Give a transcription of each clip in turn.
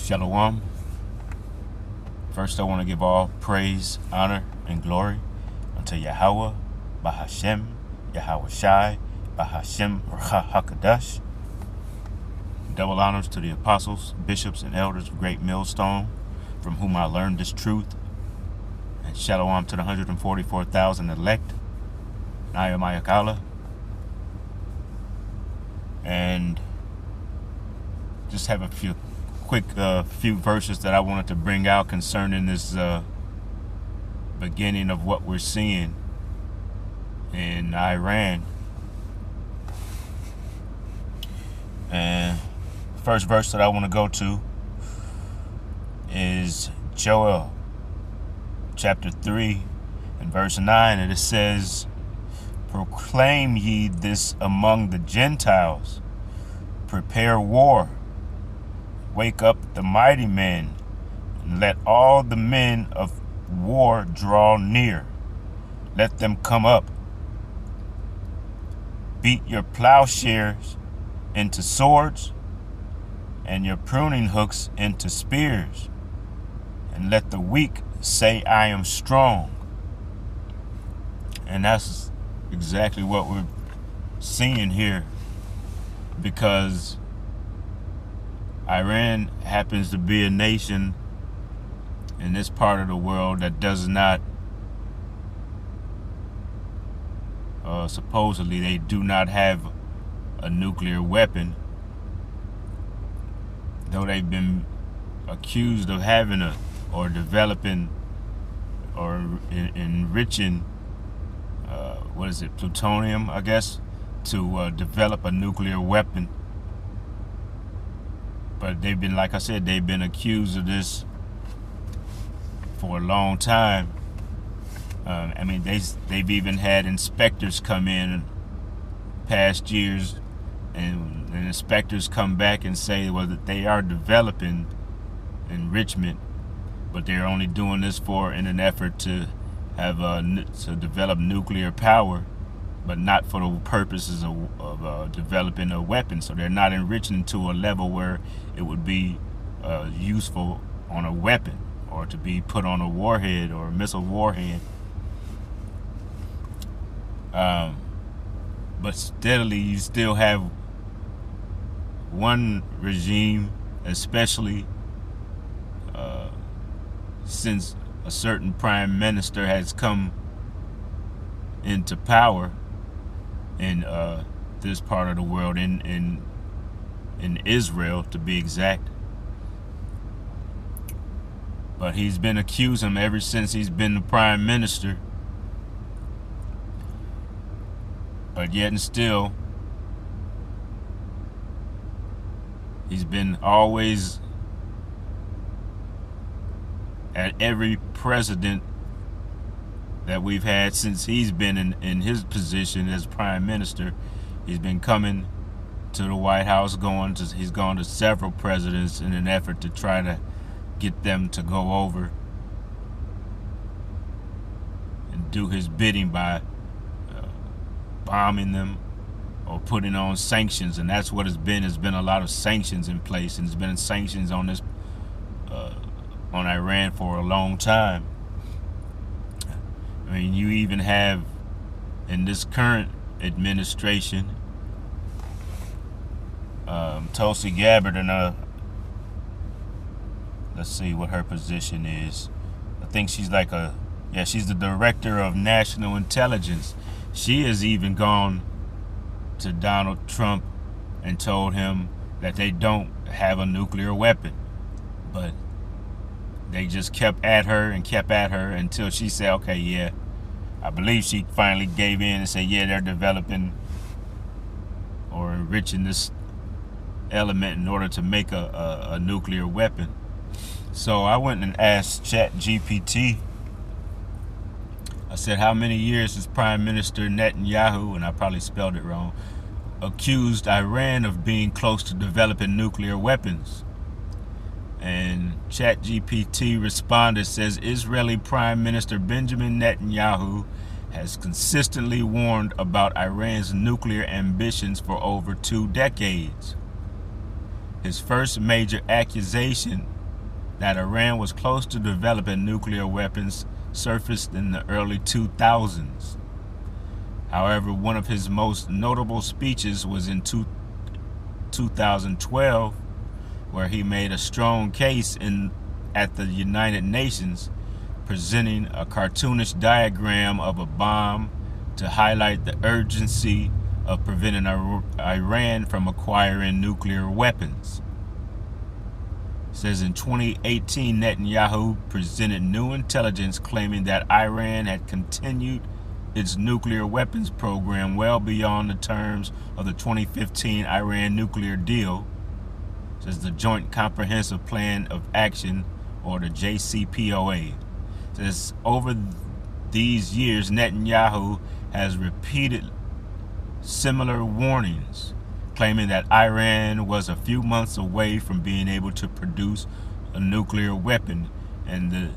Shalom. First, I want to give all praise, honor, and glory unto Yahweh, Bahashem, Yahweh Shai, Bahashem, HaKadosh. Double honors to the apostles, bishops, and elders of Great Millstone, from whom I learned this truth. And shalom to the 144,000 elect. Nayamayakala. And just have a few quick verses that I wanted to bring out concerning this beginning of what we're seeing in Iran. And the first verse that I want to go to is Joel chapter 3 and verse 9, and it says, "Proclaim ye this among the Gentiles, prepare war, wake up the mighty men, and let all the men of war draw near. Let them come up. Beat your plowshares into swords, and your pruning hooks into spears, and let the weak say, I am strong." And that's exactly what we're seeing here, because Iran happens to be a nation in this part of the world that does not, supposedly they do not have a nuclear weapon, though they've been accused of having or developing or enriching, plutonium, I guess, to develop a nuclear weapon. But they've been, like I said, they've been accused of this for a long time. They've even had inspectors come in past years, and inspectors come back and say, well, that they are developing enrichment, but they're only doing this in an effort to have to develop nuclear power, but not for the purposes of developing a weapon. So they're not enriching to a level where it would be useful on a weapon or to be put on a warhead or a missile warhead. But steadily, you still have one regime, especially since a certain prime minister has come into power in this part of the world, in Israel to be exact. But he's been accusing him ever since he's been the prime minister. But yet and still, he's been always at every president that we've had since he's been in his position as prime minister. He's been coming to the White House, he's gone to several presidents in an effort to try to get them to go over and do his bidding by bombing them or putting on sanctions. And that's what it's been. There's been a lot of sanctions in place, and there's been sanctions on this on Iran for a long time. I mean, you even have in this current administration, Tulsi Gabbard, and let's see what her position is. I think she's she's the director of national intelligence. She has even gone to Donald Trump and told him that they don't have a nuclear weapon. But they just kept at her until she said, okay, yeah. I believe she finally gave in and said, yeah, they're developing or enriching this element in order to make a nuclear weapon. So I went and asked ChatGPT. I said, how many years has Prime Minister Netanyahu, and I probably spelled it wrong, accused Iran of being close to developing nuclear weapons? And ChatGPT responded, says, Israeli Prime Minister Benjamin Netanyahu has consistently warned about Iran's nuclear ambitions for over 2 decades. His first major accusation that Iran was close to developing nuclear weapons surfaced in the early 2000s. However, one of his most notable speeches was in 2012, where he made a strong case at the United Nations, presenting a cartoonish diagram of a bomb to highlight the urgency of preventing Iran from acquiring nuclear weapons. It says in 2018, Netanyahu presented new intelligence claiming that Iran had continued its nuclear weapons program well beyond the terms of the 2015 Iran nuclear deal. It says the Joint Comprehensive Plan of Action, or the JCPOA. It says over these years, Netanyahu has repeated similar warnings, claiming that Iran was a few months away from being able to produce a nuclear weapon, and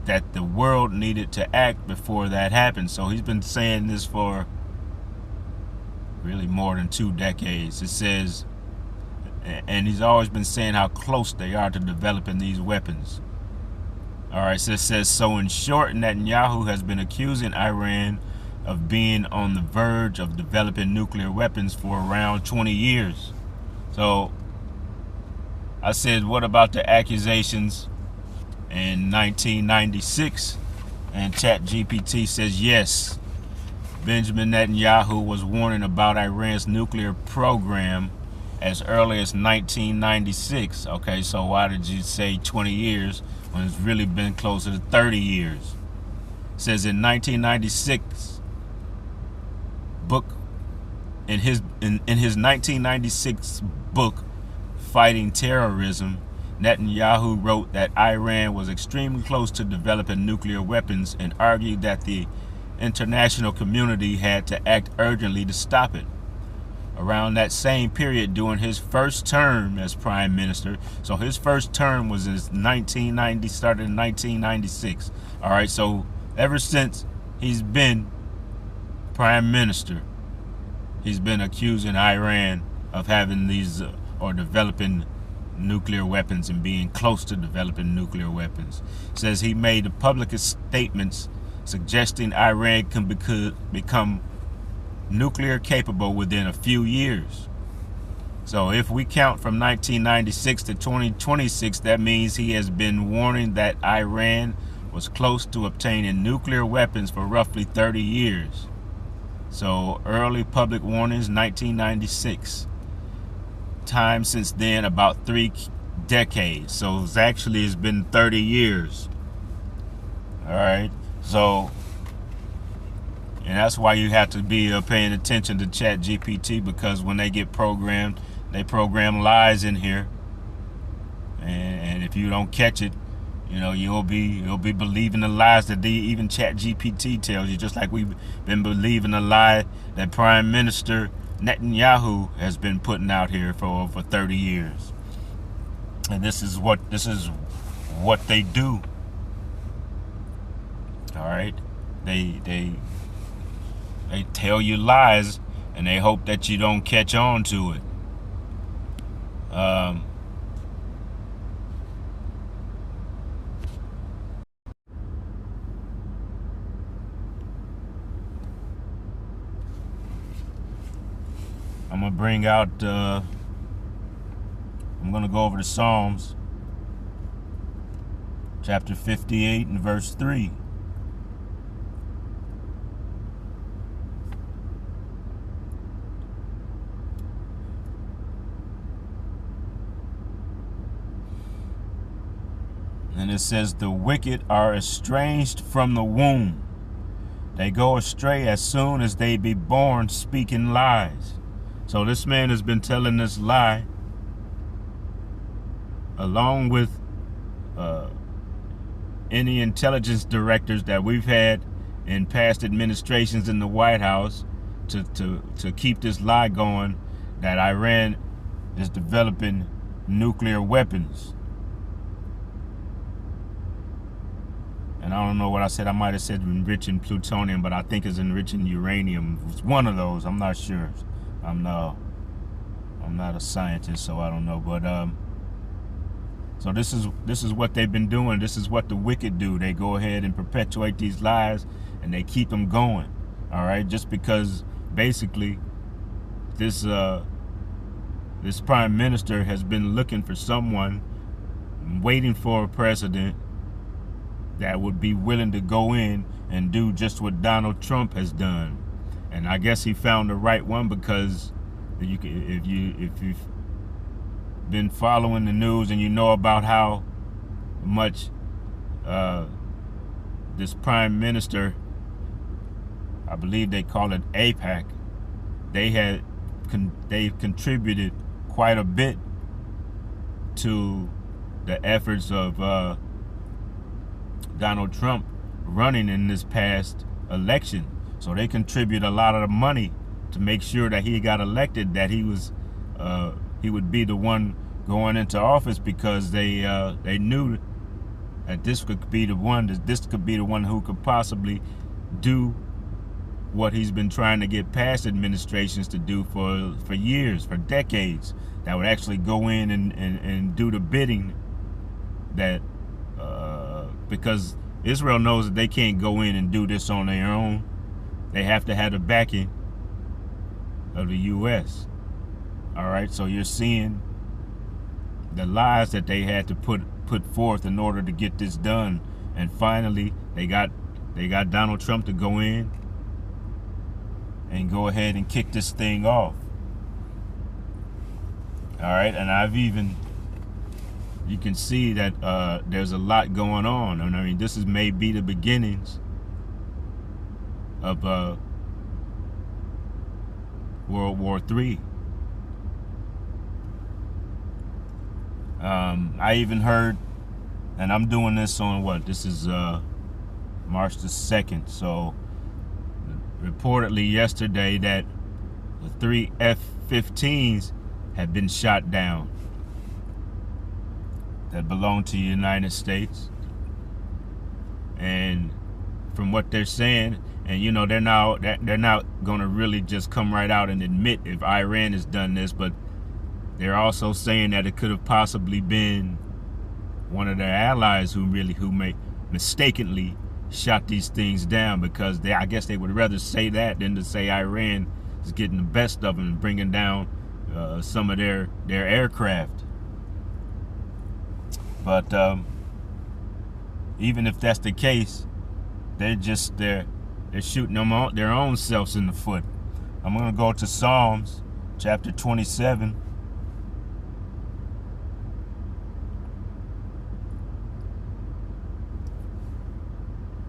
that the world needed to act before that happened. So he's been saying this for really more than 2 decades. It says, and he's always been saying how close they are to developing these weapons. All right, so it says, so in short, Netanyahu has been accusing Iran of being on the verge of developing nuclear weapons for around 20 years. So I said, what about the accusations in 1996? And ChatGPT says, yes, Benjamin Netanyahu was warning about Iran's nuclear program as early as 1996. Okay, so why did you say 20 years when it's really been closer to 30 years? It says in 1996 book, in his 1996 book, Fighting Terrorism, Netanyahu wrote that Iran was extremely close to developing nuclear weapons and argued that the international community had to act urgently to stop it. Around that same period, during his first term as prime minister, so his first term was in 1990, started in 1996. All right, so ever since he's been prime minister, he's been accusing Iran of having these or developing nuclear weapons and being close to developing nuclear weapons. It says he made public statements suggesting Iran can become nuclear capable within a few years. So if we count from 1996 to 2026, that means he has been warning that Iran was close to obtaining nuclear weapons for roughly 30 years. So early public warnings, 1996. Time since then, about 3 decades. So it's been 30 years. All right. So, and that's why you have to be paying attention to ChatGPT, because when they get programmed, they program lies in here. And if you don't catch it, you know, you'll be believing the lies that even ChatGPT tells you, just like we've been believing the lie that Prime Minister Netanyahu has been putting out here for over 30 years. And this is what they do. All right, they tell you lies, and they hope that you don't catch on to it. I'm gonna bring out. I'm gonna go over the Psalms, chapter 58 and verse 3. And it says, the wicked are estranged from the womb. They go astray as soon as they be born, speaking lies. So this man has been telling this lie, along with any intelligence directors that we've had in past administrations in the White House, to keep this lie going that Iran is developing nuclear weapons. And I don't know what I said. I might have said enriching plutonium, but I think it's enriching uranium. It's one of those. I'm not sure. I'm not a scientist, so I don't know. But So this is what they've been doing. This is what the wicked do. They go ahead and perpetuate these lies, and they keep them going. All right, just because basically this prime minister has been looking for someone, waiting for a president that would be willing to go in and do just what Donald Trump has done. And I guess he found the right one, because if you've been following the news and you know about how much this prime minister, I believe they call it AIPAC, they've contributed quite a bit to the efforts of Donald Trump running in this past election. So they contribute a lot of the money to make sure that he got elected, that he would be the one going into office, because they knew that this could be the one who could possibly do what he's been trying to get past administrations to do for years, for decades, that would actually go in and do the bidding that because Israel knows that they can't go in and do this on their own. They have to have the backing of the U.S. All right, so you're seeing the lies that they had to put forth in order to get this done, and finally they got Donald Trump to go in and go ahead and kick this thing off. All right, and you can see that there's a lot going on. And I mean, this is maybe the beginnings of World War III. I even heard, and I'm doing this on this is March the 2nd, so reportedly yesterday that the 3 F-15s had been shot down that belong to the United States. And from what they're saying, and you know, they're not going to really just come right out and admit if Iran has done this, but they're also saying that it could have possibly been one of their allies who may mistakenly shot these things down, because I guess they would rather say that than to say Iran is getting the best of them and bringing down some of their aircraft. But even if that's the case, they're shooting their own selves in the foot. I'm going to go to Psalms chapter 27.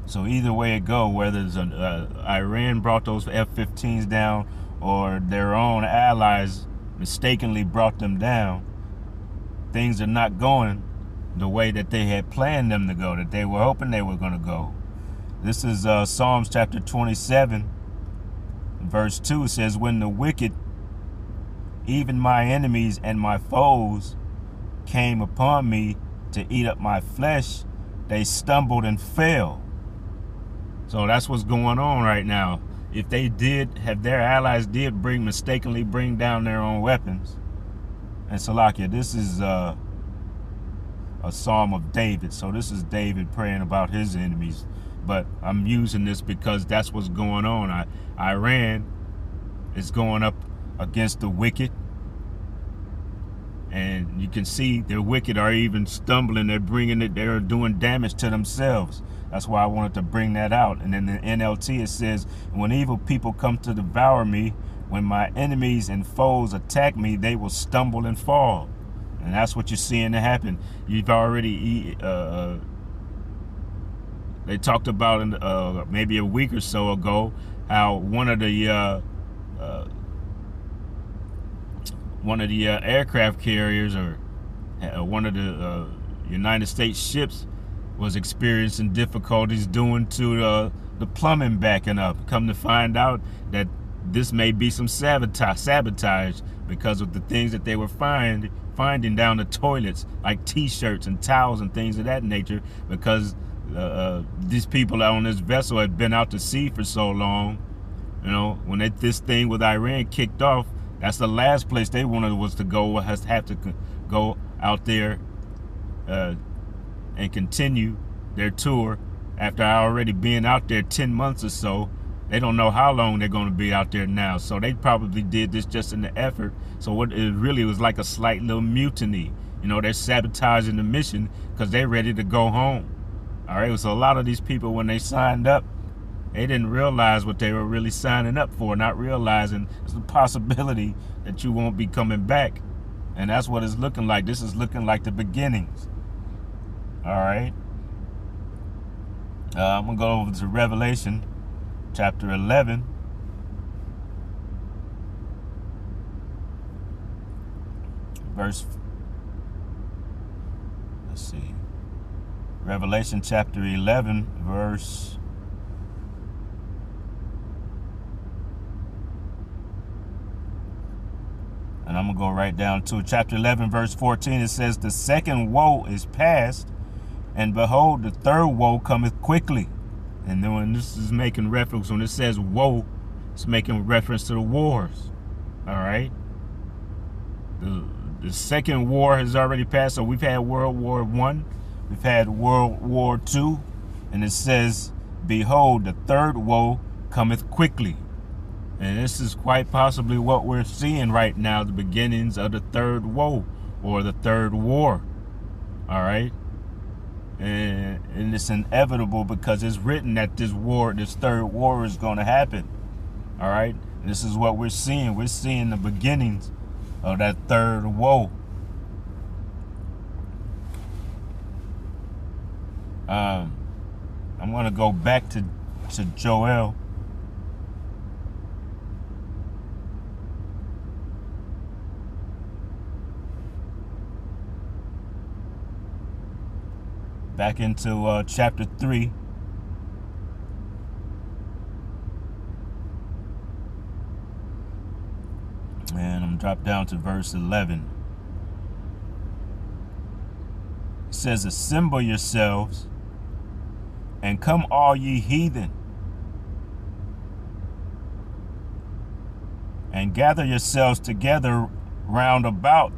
So either way it go, whether it's Iran brought those F-15s down or their own allies mistakenly brought them down, things are not going the way that they had planned them to go, that they were hoping they were going to go. This is Psalms chapter 27, verse 2. It says, "When the wicked, even my enemies and my foes, came upon me to eat up my flesh, they stumbled and fell." So that's what's going on right now. If they their allies did mistakenly bring down their own weapons. And Salakia, this is a Psalm of David. So this is David praying about his enemies. But I'm using this because that's what's going on. Iran is going up against the wicked. And you can see the wicked are even stumbling. They're doing damage to themselves. That's why I wanted to bring that out. And in the NLT it says, "When evil people come to devour me, when my enemies and foes attack me, they will stumble and fall." And that's what you're seeing to happen. You've already, they talked about maybe a week or so ago, how one of the aircraft carriers, or one of the United States ships, was experiencing difficulties due to the plumbing backing up. Come to find out that this may be some sabotage because of the things that they were finding down the toilets, like T-shirts and towels and things of that nature, because these people on this vessel had been out to sea for so long. You know, when this thing with Iran kicked off, that's the last place they wanted was to go, have to go out there and continue their tour after already being out there 10 months or so. They don't know how long they're going to be out there now. So they probably did this just in the effort. So what it really was like a slight little mutiny. You know, they're sabotaging the mission because they're ready to go home. All right. So a lot of these people, when they signed up, they didn't realize what they were really signing up for, not realizing there's a possibility that you won't be coming back. And that's what it's looking like. This is looking like the beginnings. All right. I'm going to go over to Revelation chapter 11. Revelation chapter 11, verse. And I'm going to go right down to chapter 11, verse 14. It says, the second woe is past, and behold, the third woe cometh quickly. And then when this is making reference, when it says woe, it's making reference to the wars. All right. The second war has already passed. So we've had World War I. We've had World War II. And it says, behold, the third woe cometh quickly. And this is quite possibly what we're seeing right now, the beginnings of the third woe or the third war. All right. And it's inevitable because it's written that this third war is going to happen. All right. And this is what we're seeing. We're seeing the beginnings of that third woe. I'm going to go back to Joel. Back into chapter 3. And I'm dropped down to verse 11. It says, assemble yourselves and come all ye heathen, and gather yourselves together round about.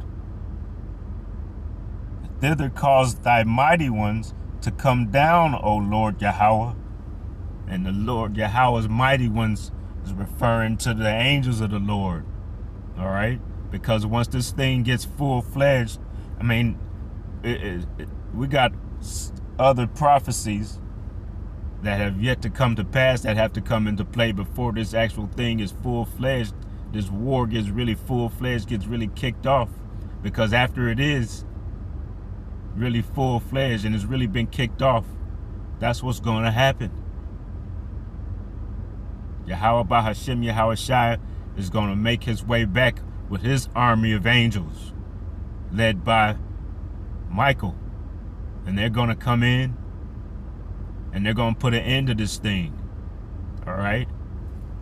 Thither cause thy mighty ones to come down, O Lord Yahweh. And the Lord Yahweh's mighty ones is referring to the angels of the Lord. All right? Because once this thing gets full-fledged, I mean, we got other prophecies that have yet to come to pass, that have to come into play before this actual thing is full-fledged. This war gets really full-fledged, gets really kicked off. Because after it is really full-fledged and it's really been kicked off, that's what's going to happen. Yahweh Bahashem Yahweh Shai is going to make his way back with his army of angels led by Michael. And they're going to come in and they're going to put an end to this thing. All right.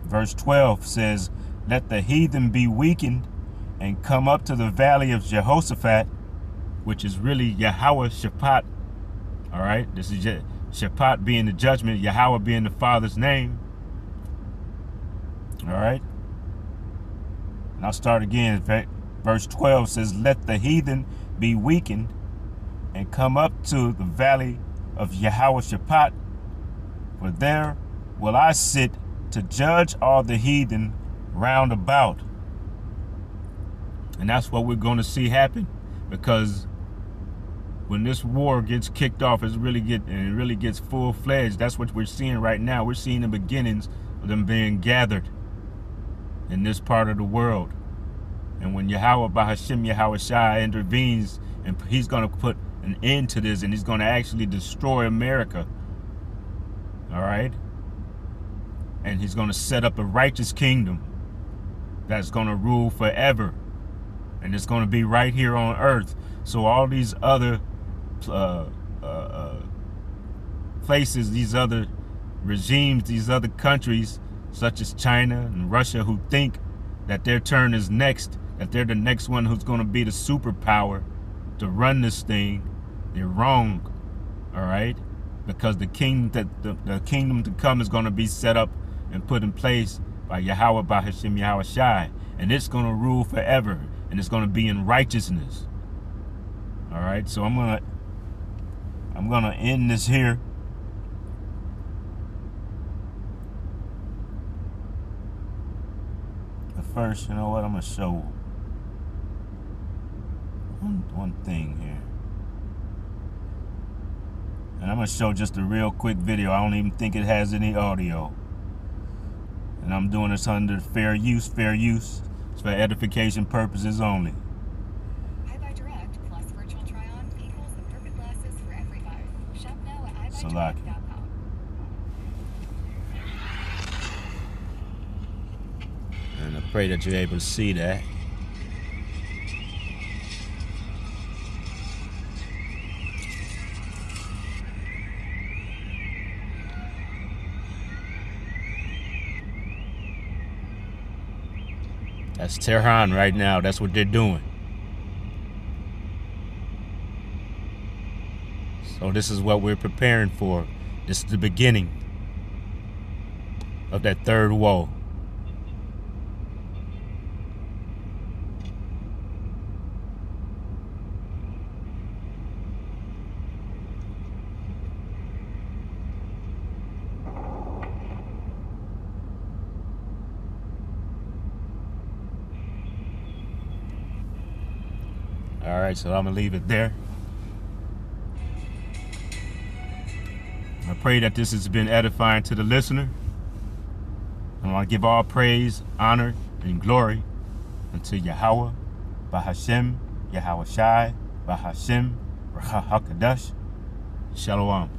Verse 12 says, let the heathen be weakened and come up to the valley of Jehoshaphat, which is really Yahweh Shaphat. All right. This is Shaphat being the judgment, Yahweh being the Father's name. All right. And I'll start again. Verse 12 says, let the heathen be weakened and come up to the valley of Yahweh Shaphat, for there will I sit to judge all the heathen round about. And that's what we're going to see happen, because when this war gets kicked off, it really gets full-fledged. That's what we're seeing right now. We're seeing the beginnings of them being gathered in this part of the world. And when Yahweh Bahashem Yahweh Shai intervenes, and he's going to put an end to this, and he's going to actually destroy America. All right? And he's going to set up a righteous kingdom that's going to rule forever. And it's going to be right here on earth. So all these other places, these other regimes, these other countries, such as China and Russia, who think that their turn is next, that they're the next one who's going to be the superpower to run this thing, they're wrong. All right? Because the kingdom the kingdom to come is going to be set up and put in place by Yahweh Bahashem Yahweh Shai, and it's going to rule forever, and it's going to be in righteousness. All right? So I'm going to I'm gonna end this here. But first, you know what? I'm gonna show one thing here. And I'm gonna show just a real quick video. I don't even think it has any audio. And I'm doing this under fair use. It's for edification purposes only. iBuyDirect plus virtual try-on equals the perfect glasses for every buyer. Shop now at iBuyDirect.com. And I pray that you're able to see that. That's Tehran right now. That's what they're doing. So this is what we're preparing for. This is the beginning of that third woe. All right, so I'm gonna leave it there. I pray that this has been edifying to the listener. I want to give all praise, honor, and glory unto Yahweh, Bahashem, Yahweh Shai, Bahashem, Rahakadash, Shalom.